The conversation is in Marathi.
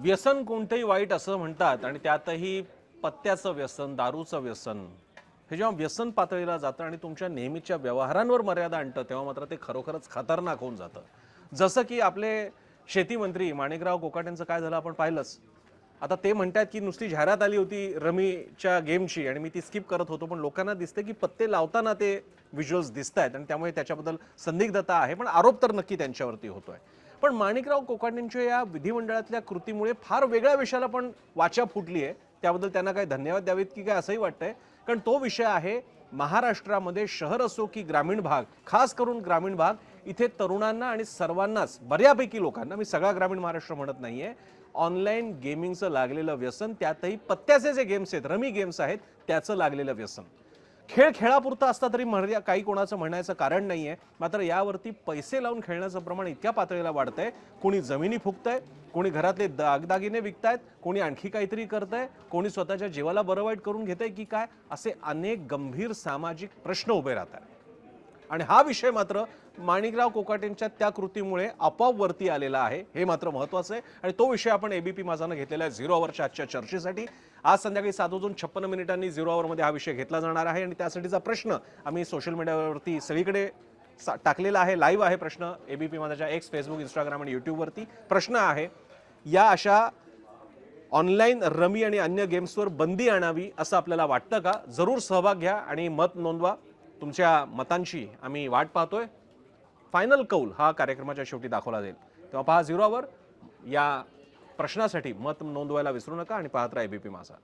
व्यसन कोणतंही वाईट असं म्हणतात आणि त्यातही पत्त्याचं व्यसन, दारूचं व्यसन हे जेव्हा व्यसन पातळीला जातं आणि तुमच्या नेहमीच्या व्यवहारांवर मर्यादा आणतं तेव्हा मात्र ते खरोखरच खतरनाक होऊन जातं. जसं की आपले शेती मंत्री माणिकराव कोकाटेंचं काय झालं आपण पाहिलंच. आता ते म्हणतात की नुसती जाहिरात आली होती रमीच्या गेमची आणि मी ती स्किप करत होतो, पण लोकांना दिसते की पत्ते लावताना ते व्हिज्युअल्स दिसतायत आणि त्यामुळे त्याच्याबद्दल संदिग्धता आहे, पण आरोप तर नक्की त्यांच्यावरती होतोय. पण माणिकराव कोकाटेंच्या या विधिमंडळातल्या कृतीमुळे फार वेगळ्या विषयाला पण वाचा फुटली आहे. त्याबद्दल त्यांना काय धन्यवाद द्यावेत की काय असंही वाटतंय. कारण तो विषय आहे महाराष्ट्रामध्ये शहर असो की ग्रामीण भाग, खास करून ग्रामीण भाग, इथे तरुणांना आणि सर्वांनाच बऱ्यापैकी लोकांना, मी सगळा ग्रामीण महाराष्ट्र म्हणत नाहीये, ऑनलाईन गेमिंगचं लागलेलं व्यसन, त्यातही पत्त्याचे जे गेम्स आहेत, रमी गेम्स आहेत, त्याचं लागलेलं व्यसन. खेळ खेळापुरता असता तरी काही कोणाचं म्हणायचं कारण नाहीये. मात्र यावरती पैसे लावून खेळण्याचं प्रमाण इतक्या पातळीला वाढतंय. कोणी जमिनी फुकतंय, कोणी घरातले दागदागिने विकतायत, कोणी आणखी काहीतरी करतंय, कोणी स्वतःच्या जीवाला बरं वाईट करून घेतंय की काय, असे अनेक गंभीर सामाजिक प्रश्न उभे राहतात. आणि हा विषय मात्र माणिकराव कोकाटेंच्या त्या कृतीमुळे आपोआप वरती आलेला आहे, हे मात्र महत्त्वाचं आहे. आणि तो विषय आपण एबीपी माझानं घेतलेला आहे झिरो आवरच्या आजच्या चर्चेसाठी. आज संध्याकाळी 7:56 झिरो आवरमध्ये हा विषय घेतला जाणार आहे आणि त्यासाठीचा प्रश्न आम्ही सोशल मीडियावरती सगळीकडे टाकलेला आहे. लाईव्ह आहे प्रश्न एबीपी माझाच्या एक्स, फेसबुक, इंस्टाग्राम आणि यूट्यूबवरती. प्रश्न आहे, या अशा ऑनलाईन रमी आणि अन्य गेम्सवर बंदी आणावी असं आपल्याला वाटतं का? जरूर सहभाग घ्या आणि मत नोंदवा. तुमच्या मतांची आम्ही वाट पाहतोय. फायनल कौल हा कार्यक्रमाच्या शेवटी दाखवला जाईल. तेव्हा पहा झिरो आवर. या प्रश्नासाठी मत नोंदवायला विसरू नका आणि पाहत राहा एबीपी माझा.